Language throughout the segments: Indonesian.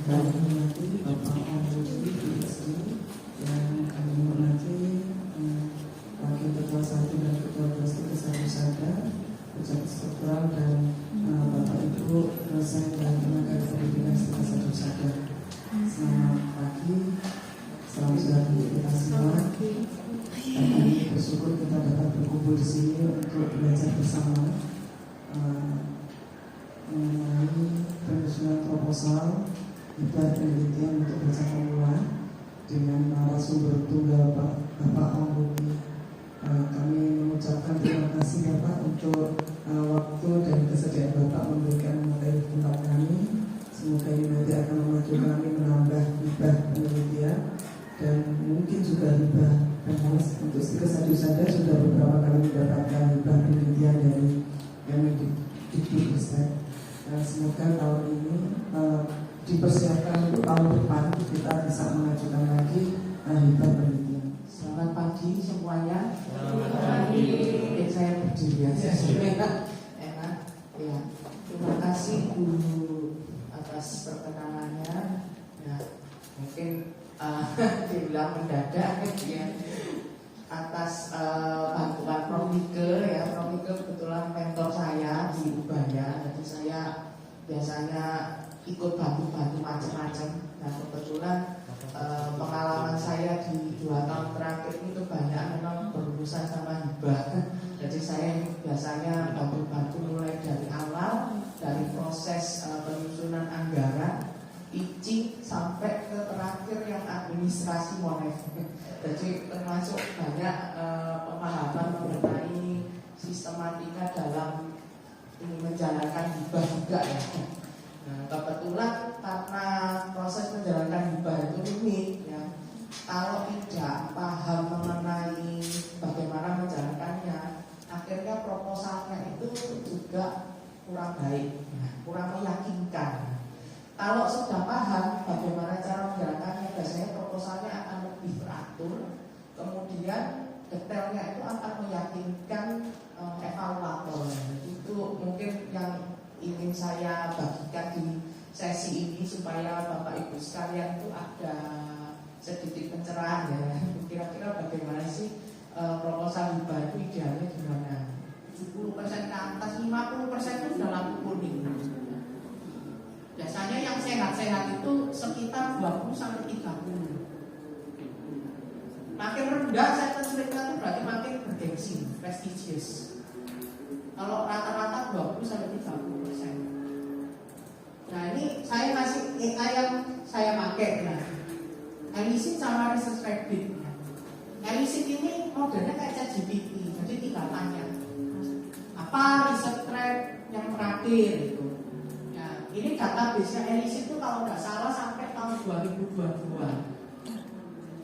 kami hormati Bapak Ombudsman PSI yang kami hormati Wakil Ketua 1 dan Ketua 2 Kesatu Sada, Pejabat Struktural dan Bapak Ibu dosen dan tenaga pendidikan Kesatu Sada. Selamat pagi, salam sejahtera untuk kita semua. Dan kami bersyukur kita dapat berkumpul di sini untuk belajar bersama mengenai penyusunan proposal hibah penelitian untuk baca pemula dengan narasumber tunggal Bapak Ombudsman. Kami mengucapkan terima kasih Bapak untuk waktu dan kesediaan Bapak memberikan materi tentang kami. Semoga ini nanti akan membantu kami menambah hibah penelitian dan mungkin juga hibah pengawas. Untuk Kesatu Sada sudah beberapa kali mendapatkan hibah penelitian dari Kemendikbud. Semoga tahun ini dipersiapkan untuk tahun depan kita bisa mengajukan lagi hibah penelitian. Selamat pagi semuanya. Selamat pagi. Saya berdiri aja. Enak. Ya. Terima kasih guru atas perkenalannya. Ya, mungkin dibilang mendadak ya. Atas bantuan Prof. Nike ya. Prof. Nike kebetulan mentor saya di Ubaya. Jadi saya biasanya ikut bantu-bantu macam-macam. Nah kebetulan pengalaman saya di 2 tahun terakhir itu banyak memang berurusan sama hibah. Jadi saya biasanya bantu-bantu mulai dari awal, dari proses penyusunan anggaran, pitching sampai ke terakhir yang administrasi moneter. Jadi termasuk banyak pemahaman mengenai sistematika dalam menjalankan hibah juga ya. Nah, kebetulan karena proses menjalankan hibah itu rumit ya. Kalau tidak paham mengenai bagaimana menjalankannya, akhirnya proposalnya itu juga kurang baik, kurang meyakinkan. Kalau sudah paham bagaimana cara menjalankannya, biasanya proposalnya akan lebih teratur, kemudian detailnya itu akan meyakinkan evaluator. Itu mungkin yang ingin saya bagikan di sesi ini supaya Bapak Ibu sekalian itu ada sedikit pencerahan ya. Kira-kira bagaimana sih proposal hibah itu idealnya gimana? 70% ke atas, 50% itu sudah lampu kuning. Biasanya yang sehat-sehat itu sekitar 20-30. Makin rendah success rate itu berarti makin bergengsi, prestigious. Kalau rata-rata 20-30%. Nah ini saya masih AI yang saya pakai nah. Elisit sama Research Rabbit. Elisit ini modelnya kayak ChatGPT, jadi tinggal tanya apa research trend yang terakhir itu. Nah, ini database-nya Elisit itu kalau nggak salah sampai tahun 2022.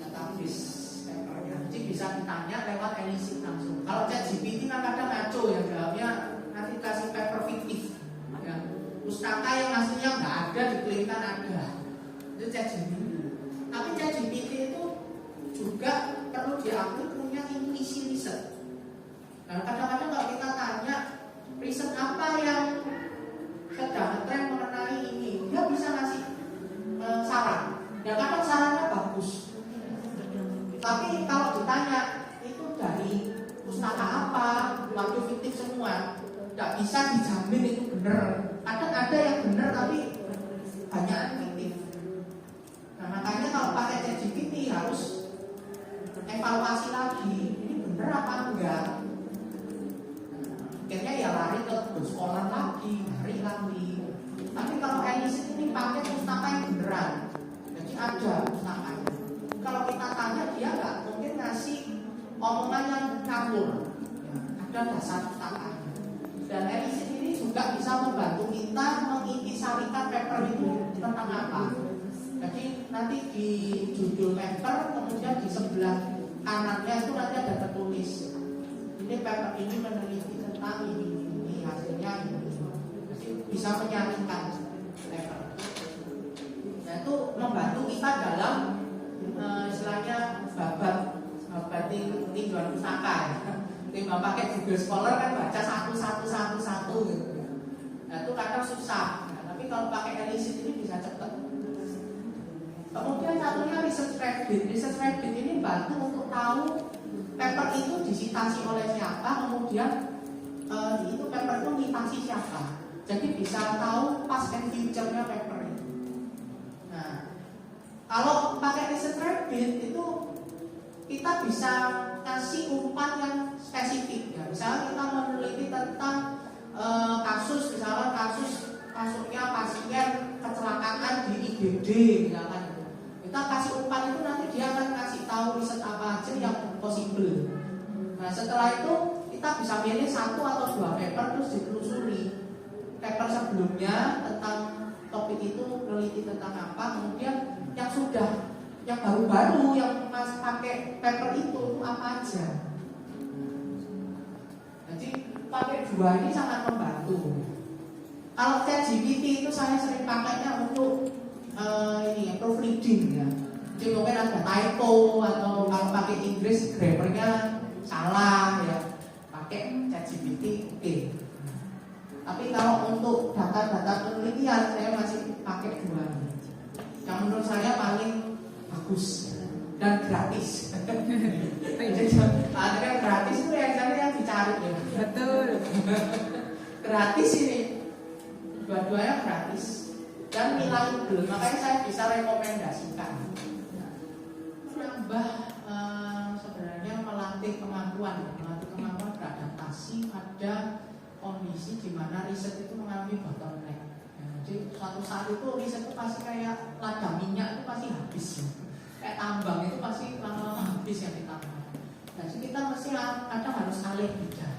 Database papernya, jadi bisa ditanya lewat Elisit langsung. Kalau ChatGPT kadang ngaco ya, jawabnya nanti kasih paper fiktif. Ya, pustaka yang aslinya nggak ada diklaimkan ada. Itu ChatGPT. Tapi ChatGPT itu juga perlu diakui punya intuisi riset. Nah, kadang-kadang kalau kita tanya riset apa yang sedang tren mengenai ini, dia bisa ngasih saran. Dan kadang sarannya bagus. Tapi kalau ditanya itu dari pustaka apa, waktu fiktif semua, tidak bisa dijamin itu benar. Kadang ada yang benar tapi banyak fiktif. Nah makanya kalau pakai ChatGPT harus evaluasi lagi, ini benar apa enggak. Akhirnya ya lari ke sekolah lagi, lari lagi. Tapi kalau Elisit ini pakai pustaka yang beneran, jadi ada pustakanya. Kalau kita tanya dia nggak mungkin ngasih omongan yang kabur, ada dasar pustakanya. Dan Elisit ini juga bisa membantu kita mengintisarikan paper itu tentang apa. Jadi nanti di judul paper, kemudian di sebelah kanannya itu nanti ada tertulis ini paper ini meneliti tentang ini hasilnya ini. Jadi bisa menyaringkan paper. Nah itu membantu kita dalam istilahnya babat tinjauan pustaka ya. Timbang pakai Google Scholar kan baca satu gitu. Nah itu kadang susah. Nah, tapi kalau pakai Elisit ini bisa cepat. research rabbit ini bantu untuk tahu paper itu disitasi oleh siapa, kemudian itu paper itu mitasi siapa. Jadi bisa tahu past and future-nya paper itu. Nah, kalau pakai research rabbit itu kita bisa kasih umpan yang spesifik ya. Misalnya kita meneliti tentang kasus, misalnya kasusnya pasien kecelakaan di IGD misalkan itu. Kita kasih umpan itu nanti dia akan kasih tahu riset apa aja yang possible. Nah setelah itu kita bisa pilih 1 atau 2 paper terus ditelusuri paper sebelumnya tentang topik itu, meneliti tentang apa, kemudian yang baru-baru yang masih pakai paper itu apa aja. Jadi pakai 2 ini sangat membantu. Kalau ChatGPT itu saya sering pakainya untuk ini ya, proofreading ya. Jadi mungkin ada typo atau kalau pakai Inggris grammarnya salah ya, pakai ChatGPT oke. Tapi kalau untuk data-data penelitian saya masih pakai 2 ini. Yang menurut saya paling bagus dan gratis. Ada yang gratis itu yang dicari ya. Betul. Gratis ini, dua-duanya gratis dan reliable. Makanya saya bisa rekomendasikan. Menambah sebenarnya melatih kemampuan beradaptasi pada kondisi di mana riset itu mengalami bottleneck. Jadi suatu saat itu riset itu pasti kayak ladang minyak itu pasti habis ya. Kayak tambang itu pasti lama-lama habis yang ditambang. Jadi kita mesti kadang harus alih bidang,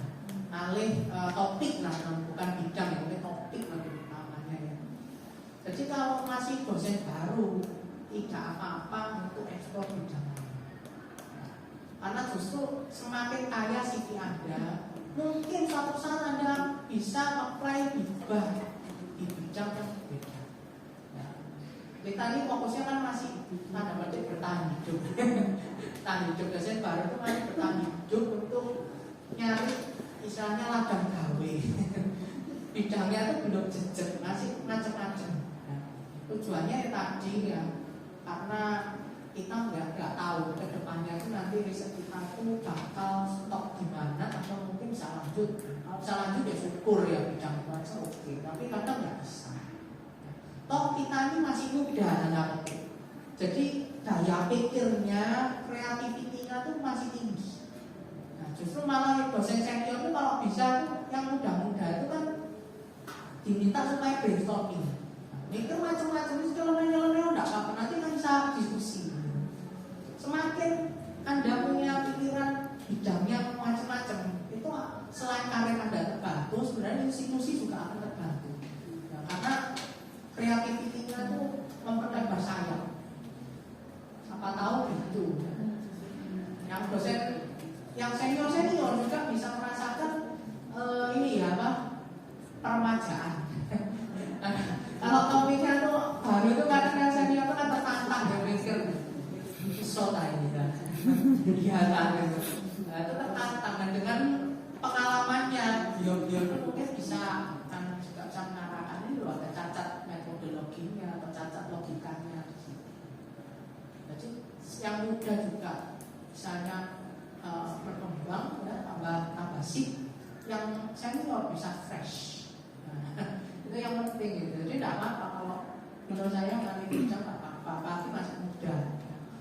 alih topik lah, bukan bidang ya, tapi topik namanya ya. Jadi kalau masih dosen baru tidak apa-apa untuk eksplor bidang lain. Karena justru semakin kaya CV Anda, mungkin suatu saat Anda bisa apply di bidang yang berbeda. Ya. Kita ini fokusnya kan masih tanda petik bertahan hidup. Bertahan hidup dosen baru itu masih bertahan hidup untuk nyari istilahnya ladang gawe. Bidangnya itu belum jejak, masih macam-macam. Ya. Tujuannya ya tadi ya, karena kita nggak tahu ke depannya itu nanti riset kita itu bakal stop di mana atau mungkin bisa lanjut. Kalau bisa lanjut ya syukur ya bidang itu aja oke. Tapi kadang nggak bisa. Toh kita ini masih muda anak. Jadi daya pikirnya, kreativitinya tuh masih tinggi. Nah justru malah dosen senior itu kalau bisa tuh yang muda-muda itu kan diminta supaya brainstorming. Mikir macam-macam itu nyeleneh enggak apa-apa, nanti kan bisa diskusi. Semakin Anda punya pikiran bidang yang macam-macam, itu selain karir Anda terbantu, sebenarnya institusi juga akan terbantu. Ya, karena kreativitinya itu memperlebar sayap. Siapa tahu gitu. Yang dosen, yang senior juga bisa merasakan ini ya apa? Peremajaan. Kalau topiknya tuh baru itu kadang yang senior itu kan tertantang ya mikir sota ini kan, kegiatan itu, itu tertantang dan dengan pengalamannya beliau mungkin bisa kan juga bisa mengarahkan ini loh, ada cacat metodologinya atau cacat logikanya. Jadi yang muda juga misalnya berkembang ya, tambah sip, yang senior bisa fresh. Itu yang penting gitu. Jadi tidak apa-apa kalau menurut saya kali bidang tidak apa-apa, apalagi masih muda.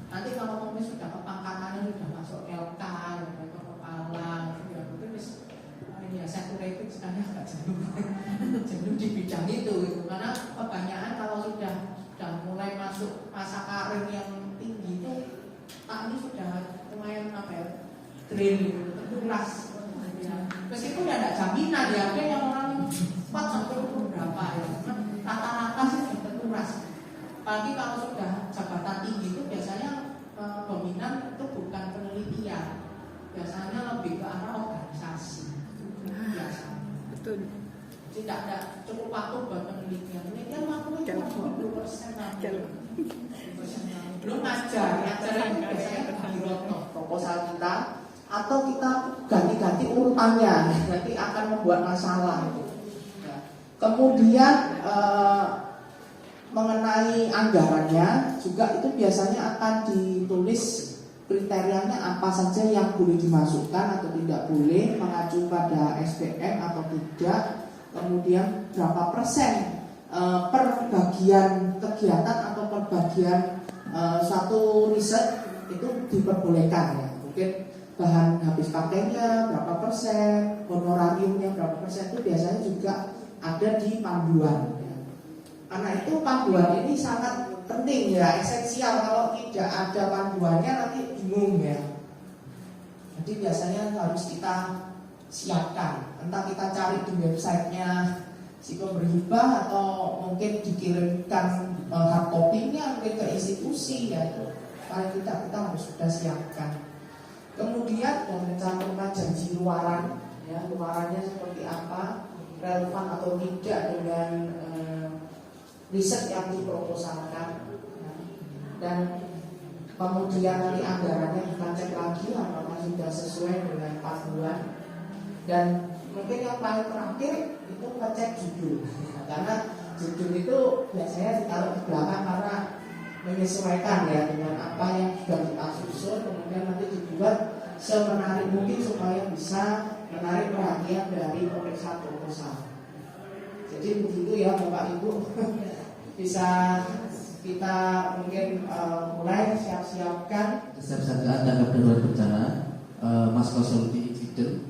Nanti kalau mungkin sudah kepangkatannya sudah masuk LK, sudah ke kepala, ya mungkin ini ya saturated sekali agak jenuh di bidang itu gitu. Karena kebanyakan kalau sudah mulai masuk masa karir yang tinggi itu, ini sudah lumayan apa ya, drain gitu, terkuras. Meskipun tidak ada jaminan ya, ada yang orang 4 sampai berapa ya, rata-rata sih terkuras. Apalagi kalau sudah jabatan tinggi itu biasanya dominan itu bukan penelitian, biasanya lebih ke arah organisasi. Biasa. Betul. Tidak ada cukup waktu buat penelitian. Penelitian waktunya cuma 20%. Belum ngajar itu biasanya di proposal kita, atau kita ganti-ganti urutannya, nanti akan membuat masalah itu. Kemudian mengenai anggarannya juga itu biasanya akan ditulis kriterianya apa saja yang boleh dimasukkan atau tidak boleh, mengacu pada SPM atau tidak, kemudian berapa persen per bagian kegiatan atau per bagian satu riset itu diperbolehkan ya. Mungkin bahan habis pakainya berapa persen, honorariumnya berapa persen, itu biasanya juga ada di panduan ya. Karena itu panduan ini sangat penting ya, esensial. Kalau tidak ada panduannya nanti bingung ya. Jadi biasanya harus kita siapkan, entah kita cari di websitenya si pemberi hibah atau mungkin dikirimkan hard copy-nya mungkin ke institusi ya, itu paling tidak kita harus sudah siapkan. Kemudian mencantumkan janji luaran ya, luarannya seperti apa, relevan atau tidak dengan riset yang diproposalkan ya. Dan kemudian nanti anggarannya kita cek lagi apakah sudah sesuai dengan panduan. Dan mungkin yang paling terakhir itu ngecek judul ya, karena judul itu biasanya ditaruh di belakang karena menyesuaikan ya dengan apa yang sudah kita susun, kemudian nanti dibuat semenarik mungkin supaya bisa menarik perhatian dari pemeriksa proposal. Jadi begitu ya Bapak Ibu. Bisa kita mungkin mulai siapkan kesiapsiagaan tanggap darurat bencana. Mas Konsulti IGD,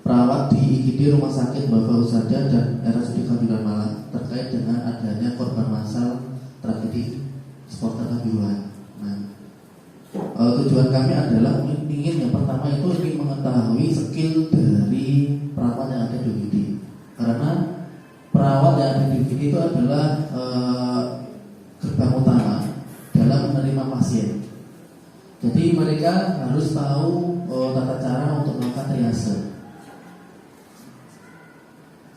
perawat di IGD Rumah Sakit Bapak Usada dan RSUD Kanjuruhan Malang terkait dengan adanya korban massal tragedi supporter Kanjuruhan. Nah, tujuan kami adalah ingin yang pertama itu ingin mengetahui skill dari perawat yang ada di IGD, karena perawat yang ada di IGD itu adalah gerbang utama dalam menerima pasien. Jadi mereka harus tahu tata cara untuk melakukan triase.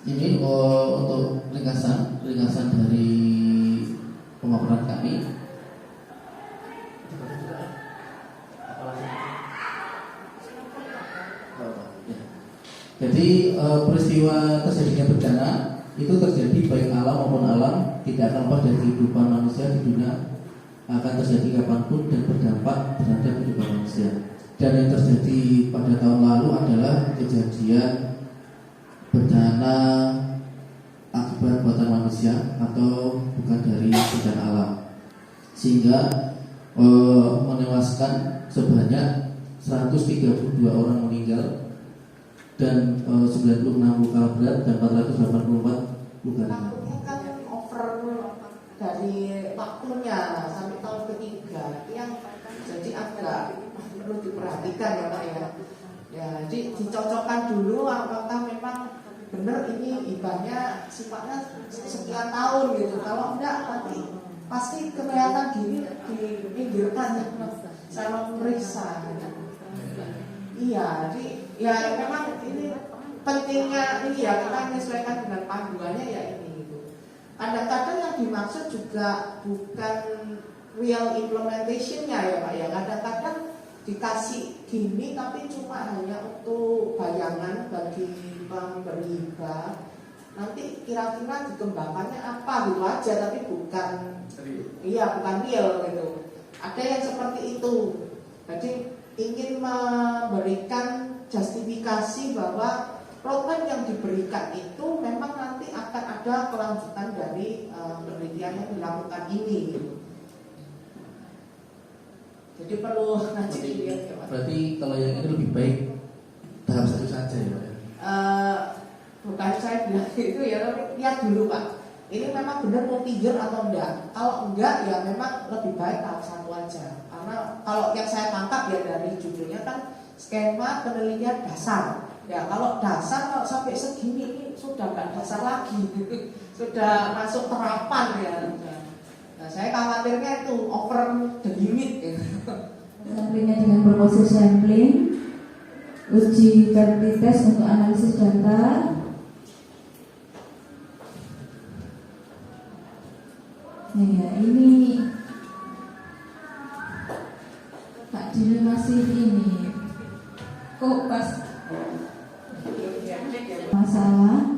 Ini untuk ringkasan dari pemaparan kami. Jadi peristiwa terjadinya bencana itu terjadi baik alam maupun alam, tidak akan lepas dari kehidupan manusia di dunia, akan terjadi kapanpun dan berdampak terhadap kehidupan manusia. Dan yang terjadi pada tahun lalu adalah kejadian bencana akibat buatan manusia atau bukan dari bencana alam, sehingga menewaskan sebanyak 132 orang meninggal dan 96 luka berat dan 484 luka ringan. Takutnya kan over dari waktunya sampai tahun ketiga yang jadi agak perlu diperhatikan ya Pak ya. Ya, jadi dicocokkan dulu apakah memang benar ini hibahnya sifatnya sekian tahun gitu. Kalau enggak nanti pasti kelihatan gini dipinggirkan sama pemeriksa. Iya, jadi ya memang ini pentingnya ini ya kita menyesuaikan dengan panduannya ya ini gitu. Kadang-kadang yang dimaksud juga bukan real implementationnya ya Pak ya. Kadang-kadang dikasih gini tapi cuma hanya untuk bayangan bagi pemberi hibah. Nanti kira-kira dikembangkannya apa gitu aja tapi bukan bukan real gitu. Ada yang seperti itu. Jadi ingin memberikan justifikasi bahwa program yang diberikan itu memang nanti akan ada kelanjutan dari penelitian yang dilakukan ini gitu. Jadi perlu nanti dilihat ya Pak. Berarti kalau yang ini lebih baik tahap satu saja ya Pak? Bukan saya bilang itu ya, tapi lihat dulu Pak. Ini memang benar mau tidur atau enggak. Kalau enggak ya memang lebih baik tahap satu aja. Karena kalau yang saya tangkap ya dari judulnya kan skema penelitian dasar. Ya kalau dasar kalau sampai segini ini sudah enggak dasar lagi, sudah masuk terapan ya. Nah saya khawatirnya itu over the limit gitu. Samplingnya dengan berproses sampling, uji verti tes untuk analisis data. Ya, ini Pak Dini masih ini kok pas masalah,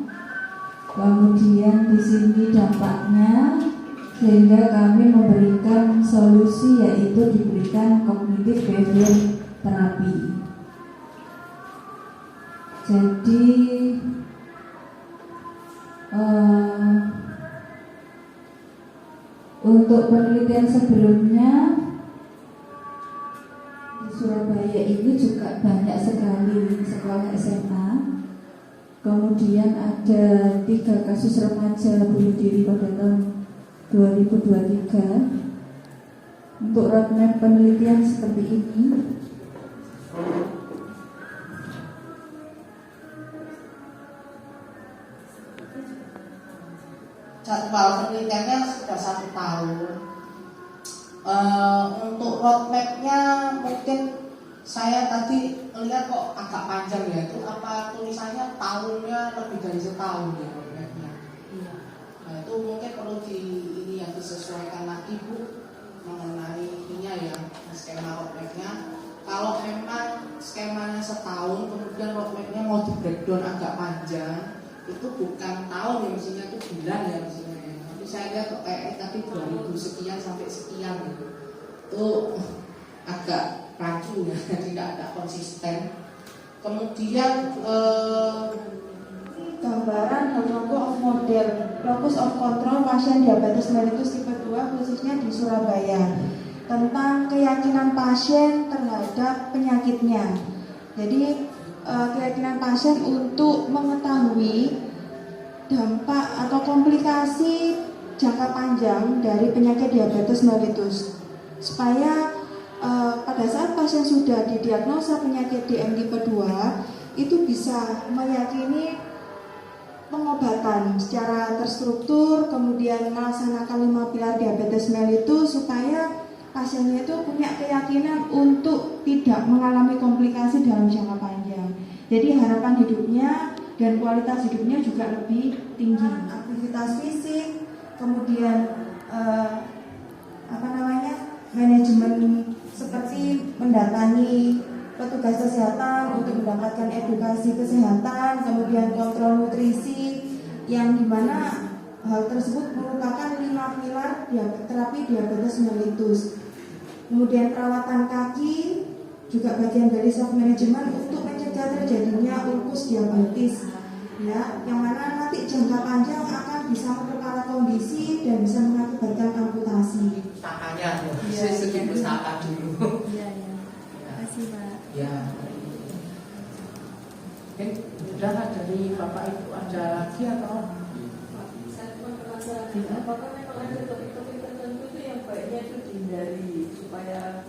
kemudian di sini dampaknya sehingga kami memberikan solusi, yaitu diberikan cognitive behavior therapy. Jadi untuk penelitian sebelumnya di Surabaya ini juga banyak sekali sekolah SMA. Kemudian ada 3 kasus remaja bunuh diri pada tahun 2023. Untuk roadmap penelitian seperti ini. Jadwal penelitiannya sudah 1 tahun. Untuk roadmapnya mungkin saya tadi lihat kok agak panjang ya. Itu apa tulisannya tahunnya lebih dari setahun ya roadmapnya. Nah, itu mungkin perlu ini yang disesuaikan lagi Bu mengenai ininya ya skema roadmapnya. Kalau memang skemanya setahun kemudian roadmapnya mau di breakdown agak panjang, itu bukan tahun ya mestinya, itu bulan ya mestinya ya. Tapi saya lihat kok kayak tadi 2000 sekian sampai sekian gitu. Itu agak rancu ya, tidak ada konsisten. Kemudian gambaran logo of model locus of control pasien diabetes mellitus tipe 2 khususnya di Surabaya, tentang keyakinan pasien terhadap penyakitnya. Jadi keyakinan pasien untuk mengetahui dampak atau komplikasi jangka panjang dari penyakit diabetes mellitus, supaya pada saat pasien sudah didiagnosa penyakit DM tipe 2 itu bisa meyakini pengobatan secara terstruktur, kemudian melaksanakan 5 pilar diabetes mellitus supaya pasiennya itu punya keyakinan untuk tidak mengalami komplikasi dalam jangka panjang. Jadi harapan hidupnya dan kualitas hidupnya juga lebih tinggi. Aktivitas fisik, kemudian manajemen seperti mendatangi petugas kesehatan untuk mendapatkan edukasi kesehatan, kemudian kontrol nutrisi, yang dimana hal tersebut merupakan 5 pilar terapi diabetes mellitus. Kemudian perawatan kaki juga bagian dari self management untuk mencegah terjadinya ulkus diabetes, ya, yang mana nanti jangka panjang akan bisa memperparah kondisi dan bisa mengakibatkan amputasi. Usahanya, segi usaha dulu. Iya, ya. Terima kasih Pak. Ya. Oke, udah dari Bapak Ibu ada lagi atau? Saya cuma penasaran, apakah memang ada topik-topik tertentu itu yang baiknya itu dihindari supaya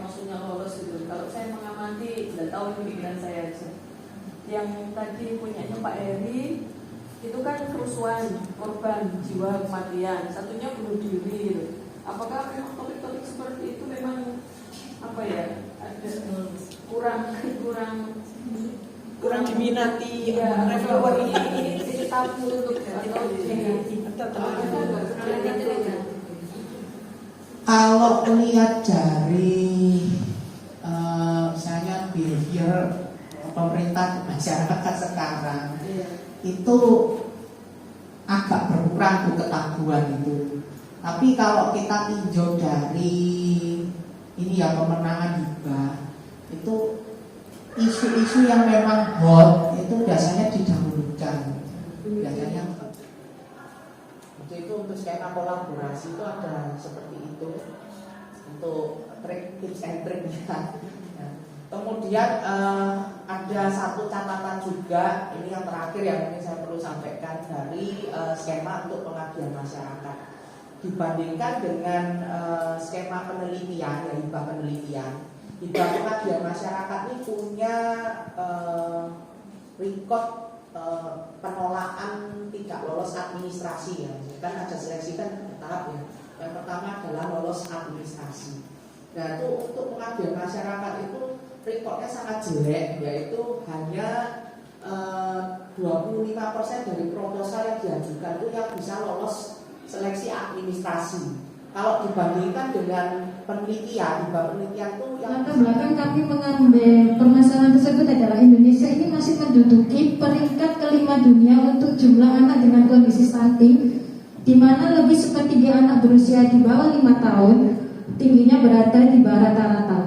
maksudnya lolos gitu. Kalau saya mengamati, nggak tahu itu pikiran saya aja. Yang tadi punyanya Pak Heri itu kan kerusuhan, korban, jiwa, kematian. Satunya bunuh diri gitu. Apakah memang topik-topik seperti itu memang apa ya? Ada kurang diminati ya, relevan ini tabu untuk kalau lihat dari misalnya behavior pemerintah masyarakat sekarang itu agak berkurang tuh ketabuhan itu. Tapi kalau kita tinjau dari ini ya pemenangan hibah, itu isu-isu yang memang hot itu biasanya didahulukan. Biasanya untuk skema kolaborasi itu ada seperti itu untuk tips and trick ya. Kemudian ada satu catatan juga, ini yang terakhir yang mungkin saya perlu sampaikan dari skema untuk pengabdian masyarakat. Dibandingkan dengan skema penelitian, ya hibah penelitian, hibah pengabdian masyarakat ini punya record penolakan tidak lolos administrasi ya. Kan ada seleksi kan bertahap ya. Yang pertama adalah lolos administrasi. Nah itu untuk pengabdian masyarakat itu recordnya sangat jelek, yaitu hanya 25% dari proposal yang diajukan itu yang bisa lolos seleksi administrasi. Kalau dibandingkan dengan penelitian, penelitian itu yang latar belakang kami mengambil permasalahan tersebut adalah Indonesia ini masih menduduki peringkat kelima dunia untuk jumlah anak dengan kondisi stunting di mana lebih sepertiga anak berusia di bawah 5 tahun tingginya berada di bawah rata-rata.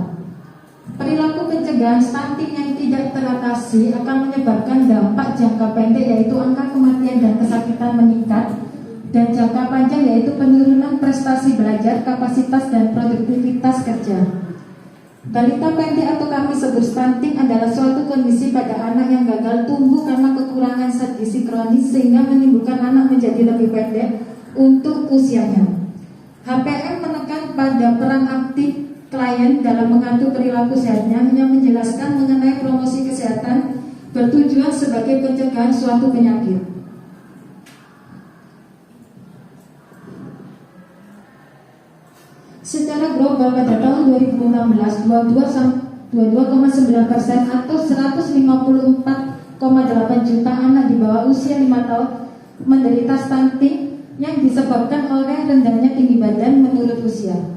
Perilaku pencegahan stunting yang tidak teratasi akan menyebabkan dampak jangka pendek, yaitu angka kematian dan kesakitan meningkat, dan jangka panjang yaitu penurunan prestasi belajar, kapasitas dan produktivitas kerja. Balita pendek atau kami sebut stunting adalah suatu kondisi pada anak yang gagal tumbuh karena kekurangan zat gizi kronis sehingga menimbulkan anak menjadi lebih pendek untuk usianya. HPM menekan pada peran aktif klien dalam mengatur perilaku sehatnya, yang menjelaskan mengenai promosi kesehatan bertujuan sebagai pencegahan suatu penyakit. Secara global pada tahun 2016, 22,9% atau 154,8 juta anak di bawah usia 5 tahun menderita stunting yang disebabkan oleh rendahnya tinggi badan menurut usia.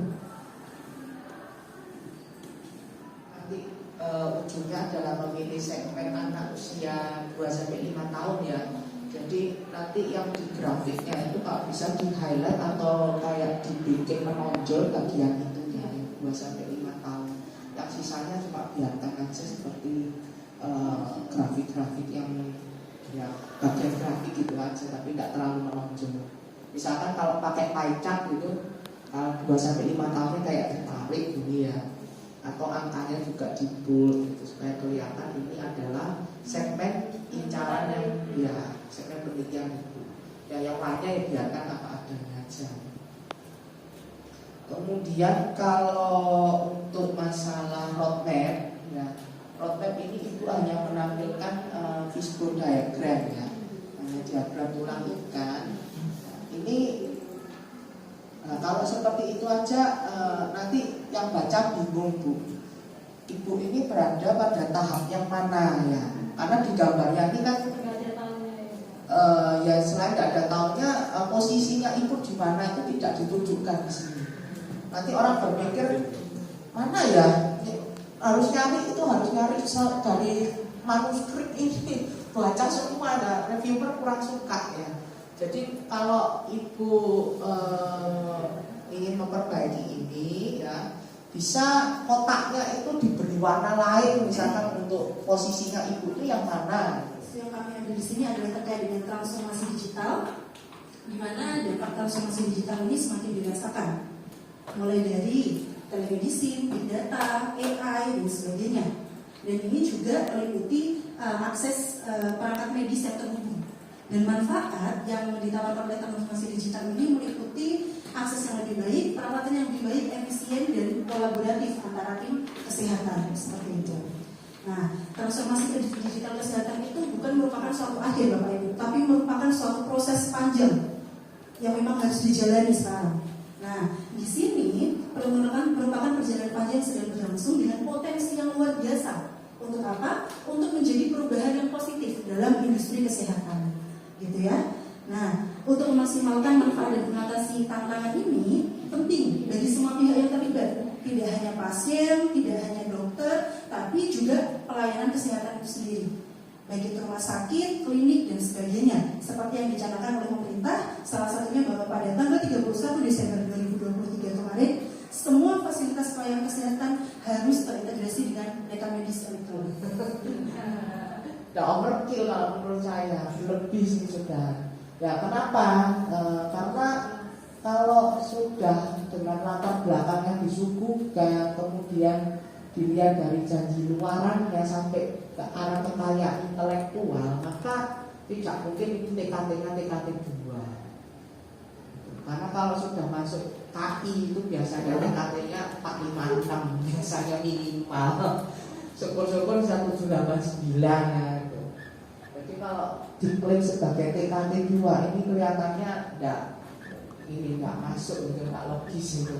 Ujungnya adalah memilih segmen anak usia 2-5 tahun ya. Jadi nanti yang di grafiknya itu kalau bisa di highlight atau kayak dibikin menonjol bagian itu ya, 2-5 tahun. Yang sisanya cuma biarkan aja seperti grafik-grafik yang ya bagian grafik gitu aja, tapi tidak terlalu menonjol. Misalkan kalau pakai pie chart gitu, kalau 2-5 tahunnya kayak ditarik gini ya, atau angkanya juga di bold gitu, supaya kelihatan ini adalah segmen incaran yang ya segmen penelitian itu. Ya yang lainnya ya biarkan apa adanya aja. Kemudian kalau untuk masalah roadmap ya, roadmap ini itu hanya menampilkan fishbowl diagram ya, hanya diagram melakukan. Ini kalau seperti itu aja nanti yang baca bingung Bu. Ibu ini berada pada tahap yang mana ya? Karena di gambarnya ini kan ya selain tidak ada tahunnya, posisinya ibu di mana itu tidak ditunjukkan di sini. Nanti orang berpikir mana ya? Harus nyari dari manuskrip ini, baca semua. Nah, reviewer kurang suka ya. Jadi kalau ibu ingin memperbaiki ini ya, bisa kotaknya itu diberi warna lain, misalkan untuk posisinya ibu itu yang mana. Yang kami ambil di sini adalah terkait dengan transformasi digital, di mana dampak transformasi digital ini semakin dirasakan, mulai dari telemedicine, big data, AI dan sebagainya. Dan ini juga meliputi akses perangkat medis yang terhubung. Dan manfaat yang ditawarkan oleh transformasi digital ini meliputi akses yang lebih baik, perawatan yang lebih baik, efisien dan kolaboratif antara tim kesehatan seperti itu. Nah, transformasi digital kesehatan itu bukan merupakan suatu akhir Bapak Ibu, tapi merupakan suatu proses panjang yang memang harus dijalani sekarang. Nah, di sini merupakan perjalanan panjang yang sedang berlangsung dengan potensi yang luar biasa. Untuk apa? Untuk menjadi perubahan yang positif dalam industri kesehatan. Gitu ya. Nah, untuk memaksimalkan manfaat dan mengatasi tantangan ini penting bagi semua pihak yang terlibat. Tidak hanya pasien, tidak hanya dokter, tapi juga pelayanan kesehatan itu sendiri. Baik itu rumah sakit, klinik dan sebagainya. Seperti yang dicanangkan oleh pemerintah, salah satunya bahwa pada tanggal 31 Desember 2023 kemarin, semua fasilitas pelayanan kesehatan harus terintegrasi dengan rekam medis elektronik. Udah overkill kalau menurut saya, lebih sih sudah. Ya kenapa? Karena kalau sudah dengan latar belakang yang disuguhkan, kemudian dilihat dari janji luarannya sampai ke arah kekayaan intelektual, maka tidak mungkin itu TKT-nya TKT 2. Karena kalau sudah masuk KI itu biasanya TKT-nya 456, biasanya minimal. Syukur-syukur 189 ya. Jadi kalau diklaim sebagai TKT 2 ini kelihatannya enggak masuk, enggak logis itu.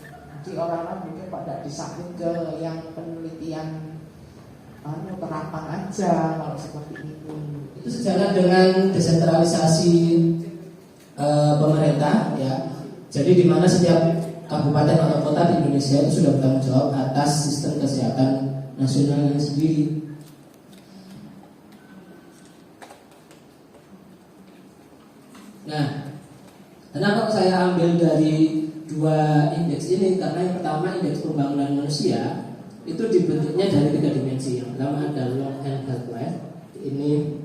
Nanti orang-orang mungkin pada disambung ke yang penelitian terapan aja kalau seperti itu. Itu sejalan dengan desentralisasi pemerintah ya. Jadi di mana setiap kabupaten atau kota di Indonesia itu sudah bertanggung jawab atas sistem kesehatan nasionalnya sendiri. Nah, Kenapa saya ambil dari dua indeks ini? Karena yang pertama indeks pembangunan manusia itu dibentuknya dari 3 dimensi. Yang pertama ada long and health life, ini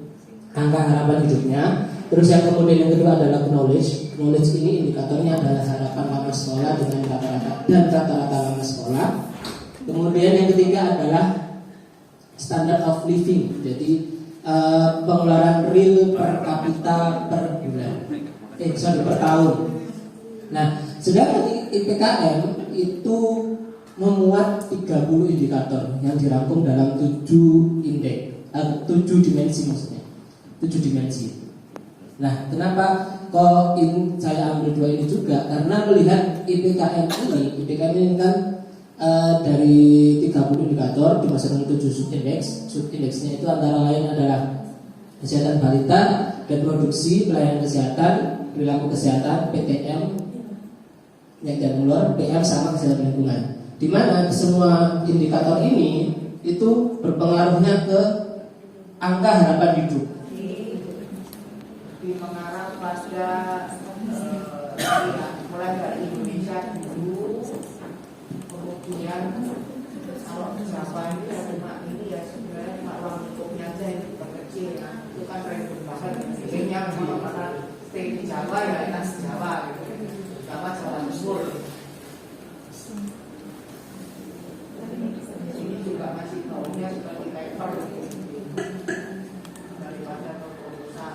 angka harapan hidupnya. Terus yang kemudian yang kedua adalah knowledge. Knowledge ini indikatornya adalah harapan lama sekolah dengan rata-rata lama sekolah. Kemudian yang ketiga adalah standard of living. Jadi pengeluaran real per kapita per bulan. Per tahun. Nah, sedangkan IPKM itu memuat 30 indikator yang dirangkum dalam 7 indeks, 7 dimensi maksudnya. 7 dimensi. Nah, kenapa kok ini saya ambil dua ini juga? Karena melihat IPKM ini kan dari 30 indikator dimasukkan 7 subindeks. Subindeksnya itu antara lain adalah kesehatan balita, reproduksi, pelayanan kesehatan, perilaku kesehatan, PTM, dan ulur, PM sama kesehatan lingkungan. Di mana semua indikator ini itu berpengaruhnya ke angka harapan hidup. Di mengarah pada mulai dari Indonesia dulu, kemudian kalau Jawa ini ya cuma ini ya sebenarnya cuma ruang lingkupnya aja yang terkecil, itu kan random banget. Pilihnya memang karena stay di Jawa ya enak Jawa gitu, Jawa Timur. Ini juga masih baunya seperti paper daripada proposal.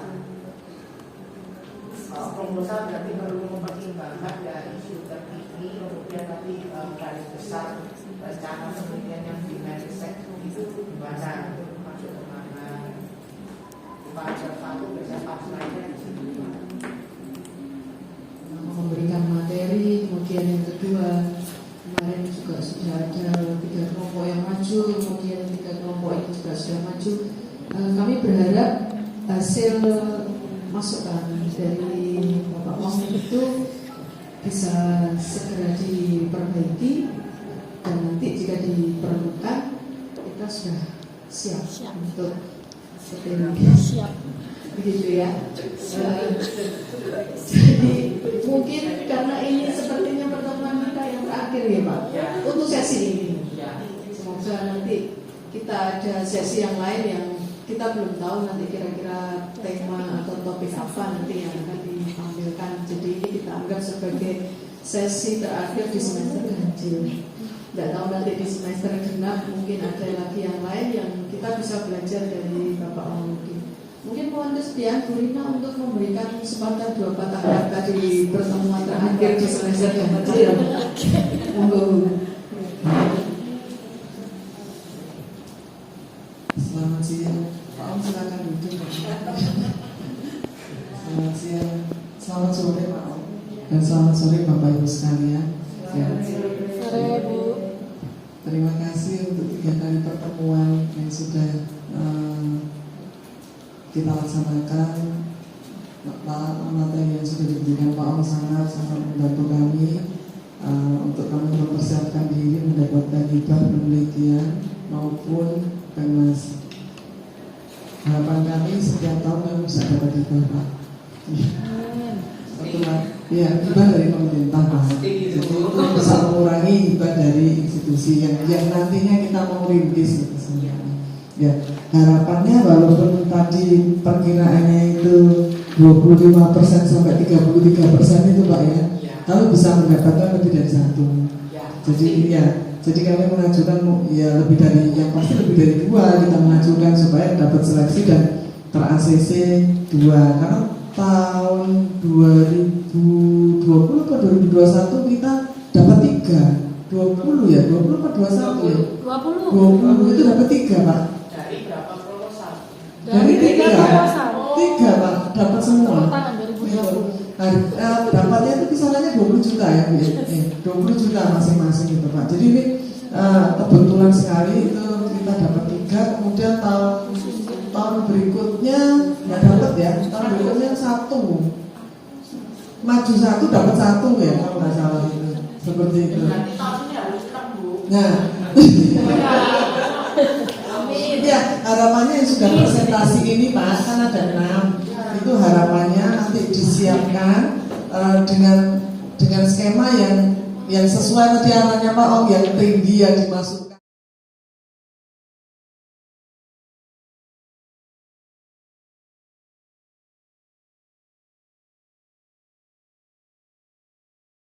Proposal berarti perlu mempertimbangkan ya isu terkini, kemudian tapi garis besar rencana kemudian yang dimensek itu gimana, masuk kemana, pada satu bersama lainnya di sini. Memberikan materi, kemudian yang kedua kemarin juga sudah ada 3 kelompok yang maju, kemudian 3 kelompok ini juga sudah maju. Kami berharap hasil masukan dari Bapak Wong itu bisa segera diperbaiki dan nanti jika diperlukan kita sudah siap untuk seperti siap begitu ya. Jadi mungkin karena ini sepertinya pertemuan kita yang terakhir ya Pak untuk sesi ini. Semoga nanti kita ada sesi yang lain yang kita belum tahu nanti kira-kira tema atau topik apa nanti yang akan ditampilkan. Jadi ini kita anggap sebagai sesi terakhir di semester ganjil. Tidak tahu nanti di semester genap mungkin ada lagi yang lain yang kita bisa belajar dari Bapak Ongki. Mungkin mohon kesediaan Bu Rina untuk memberikan kesempatan 2 patah kata di pertemuan terakhir di semester ganjil. Monggo. Selamat siang, Pak Om silakan duduk. Selamat siang, selamat sore Pak Om, dan selamat sore Bapak Ibu sekalian. Sore Bu. Terima kasih untuk 3 kali pertemuan yang sudah kita laksanakan. Materi yang sudah diberikan Pak Om sangat membantu kami untuk kami mempersiapkan diri mendapatkan hibah penelitian maupun Mas. Harapan kami setiap tahun kami bisa dapat hibah Pak. Ya, hibah dari pemerintah Pak. Jadi itu bisa mengurangi hibah dari institusi yang nantinya kita mau rintis gitu sebenarnya. Ya, harapannya walaupun tadi perkiraannya itu 25% sampai 33% itu Pak ya, kami bisa mendapatkan lebih dari 1. Jadi kami mengajukan ya lebih dari, yang pasti lebih dari 2 kita mengajukan supaya dapat seleksi dan ter-ACC 2. Karena tahun 2020 atau 2021 kita dapat 3. 20 ya, 20 atau 21 ya? 20 itu dapat 3 Pak. Dari berapa proposal? Dari 3 Pak, dapat semua. Dapatnya itu kisarannya 20 juta ya Bu. 20 juta masing-masing gitu Pak. Jadi ini kebetulan sekali itu kita dapat 3. Kemudian tahun berikutnya nggak dapat ya. Tahun berikutnya 1. Maju 1 dapat 1 ya kalau nggak salah itu. Seperti itu. Nanti tahunnya harus kan Bu. Nah. Ya, harapannya yang sudah presentasi ini Pak, kan ada 6. Itu harapannya nanti disiapkan dengan skema yang sesuai tadi arahnya Pak Om, yang tinggi yang dimasukkan.